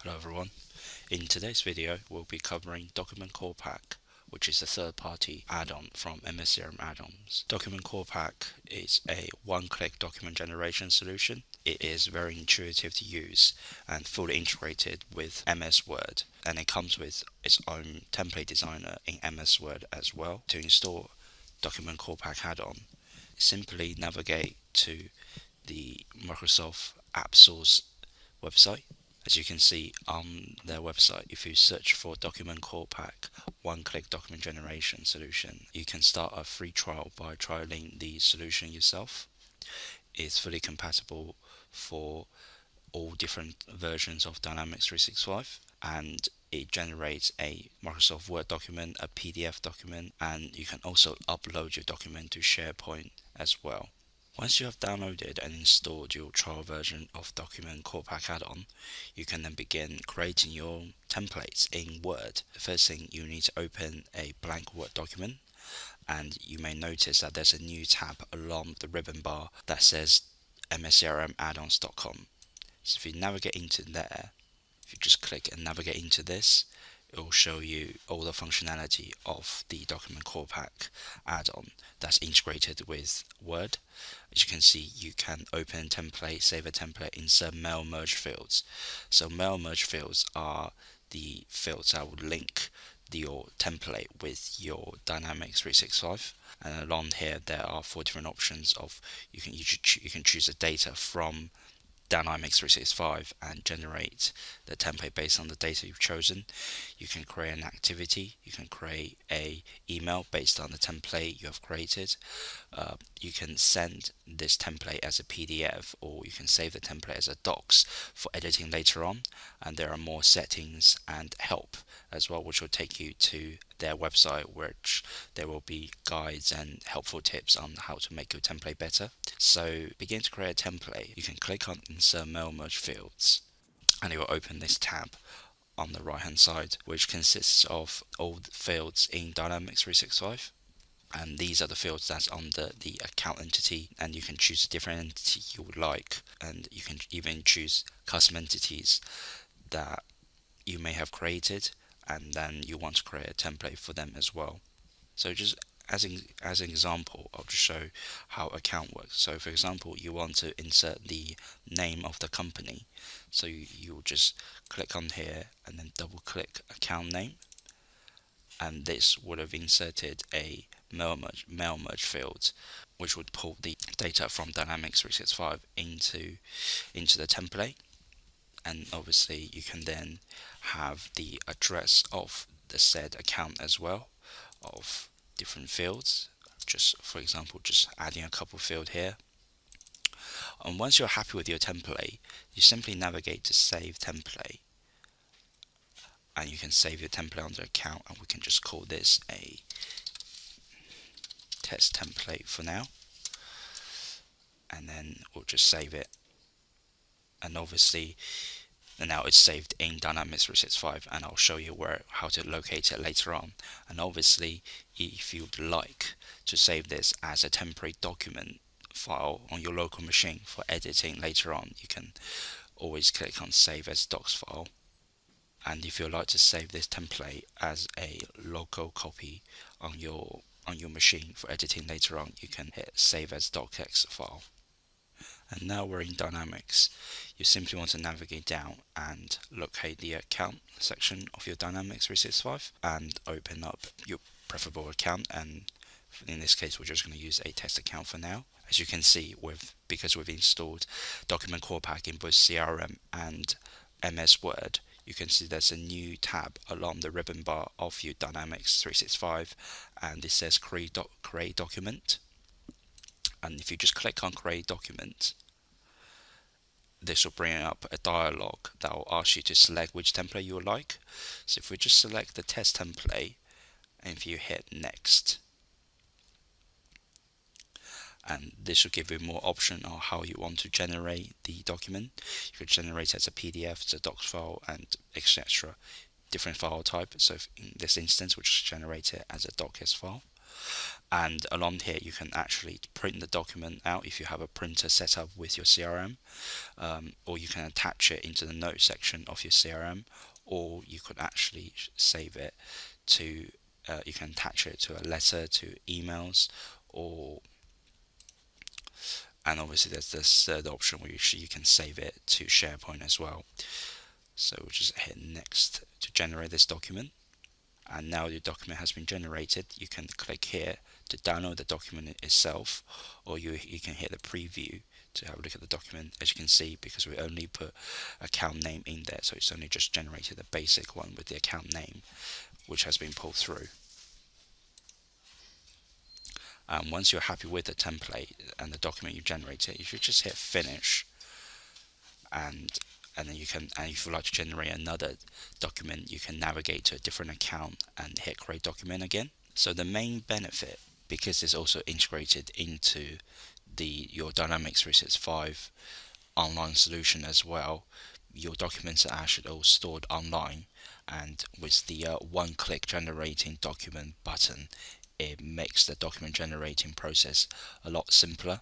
Hello everyone. In today's video, we'll be covering Document Core Pack, which is a third-party add-on from MS add-ons. Document Core Pack is a one-click document generation solution. It is very intuitive to use and fully integrated with MS Word, and it comes with its own template designer in MS Word as well. To install Document Core Pack add-on, simply navigate to the Microsoft App Source website. As you can see on their website, if you search for Document Core Pack one-click document generation solution, you can start a free trial by trialing the solution yourself. It's fully compatible for all different versions of Dynamics 365, and it generates a Microsoft Word document, a PDF document, and you can also upload your document to SharePoint as well. Once you have downloaded and installed your trial version of Document Core Pack add-on, you can then begin creating your templates in Word. The first thing, you need to open a blank Word document, and you may notice that there's a new tab along the ribbon bar that says mscrmaddons.com. So if you navigate into there, if you just click and navigate into this, it will show you all the functionality of the Document Core Pack add-on that's integrated with Word. As you can see, you can open a template, save a template, insert mail merge fields. So mail merge fields are the fields that will link your template with your Dynamics 365. And along here, there are 4 different options of you can choose the data from Dynamics 365 and generate the template based on the data you've chosen. You can create an activity, you can create a email based on the template you have created. You can send this template as a PDF, or you can save the template as a docs for editing later on. And there are more settings and help as well, which will take you to their website, which there will be guides and helpful tips on how to make your template better. So begin to create a template. You can click on insert mail merge fields, and it will open this tab on the right hand side, which consists of all the fields in Dynamics 365. And these are the fields that's under the account entity, and you can choose a different entity you would like, and you can even choose custom entities that you may have created, and then you want to create a template for them as well. So just as an example, I'll just show how account works. So for example, you want to insert the name of the company, so you will just click on here and then double click account name, and this would have inserted a mail merge field, which would pull the data from Dynamics 365 into the template. And obviously you can then have the address of the said account as well, of different fields. Just for example, just adding a couple field here. And once you're happy with your template, you simply navigate to save template, and you can save your template under account, and we can just call this a test template for now, and then we'll just save it. And obviously now it's saved in Dynamics 365, and I'll show you how to locate it later on. And obviously, if you'd like to save this as a temporary document file on your local machine for editing later on, you can always click on save as docs file. And if you'd like to save this template as a local copy on your machine for editing later on, you can hit save as docx file. And now we're in Dynamics. You simply want to navigate down and locate the account section of your Dynamics 365 and open up your preferable account. And in this case, we're just going to use a test account for now. As you can see, because we've installed Document Core Pack in both CRM and MS Word, you can see there's a new tab along the ribbon bar of your Dynamics 365, and it says create document. And if you just click on create document, this will bring up a dialog that will ask you to select which template you would like. So if we just select the test template, and if you hit next, and this will give you more option on how you want to generate the document. You could generate it as a PDF, as a docs file, and etc. Different file type. So in this instance, we'll just generate it as a docx file. And along here you can actually print the document out if you have a printer set up with your CRM, or you can attach it into the notes section of your CRM, or you could actually save it to you can attach it to a letter, to emails, or and obviously there's this third option where you can save it to SharePoint as well. So we'll just hit next to generate this document. And now your document has been generated. You can click here to download the document itself, or you can hit the preview to have a look at the document. As you can see, because we only put account name in there, so it's only just generated the basic one with the account name, which has been pulled through. Once you're happy with the template and the document you generated, you should just hit finish, and then you can, and if you'd like to generate another document, you can navigate to a different account and hit create document again. So the main benefit, because it's also integrated into your Dynamics 365 online solution as well, your documents are actually all stored online, and with the one-click generating document button, it makes the document generating process a lot simpler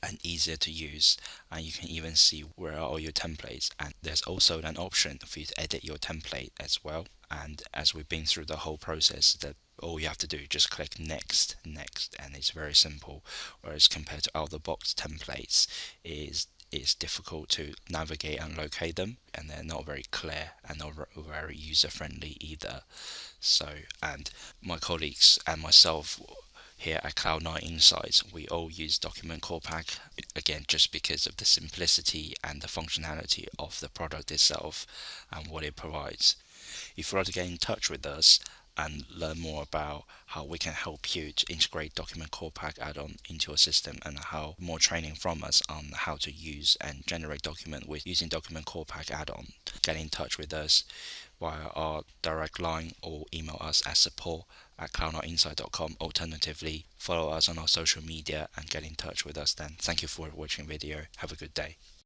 and easier to use, and you can even see where are all your templates, and there's also an option for you to edit your template as well. And as we've been through the whole process, that all you have to do is just click next, and it's very simple, whereas compared to other box templates, it's difficult to navigate and locate them, and they're not very clear and not very user friendly either. So, and my colleagues and myself here at Cloud9 Insights, we all use Document Core Pack, again just because of the simplicity and the functionality of the product itself and what it provides. If you'd like to get in touch with us and learn more about how we can help you to integrate Document Core Pack add-on into your system, and how more training from us on how to use and generate document with using Document Core Pack add-on, get in touch with us via our direct line or email us at support@cloud9insight.com. Alternatively, follow us on our social media and get in touch with us then. Thank you for watching the video. Have a good day.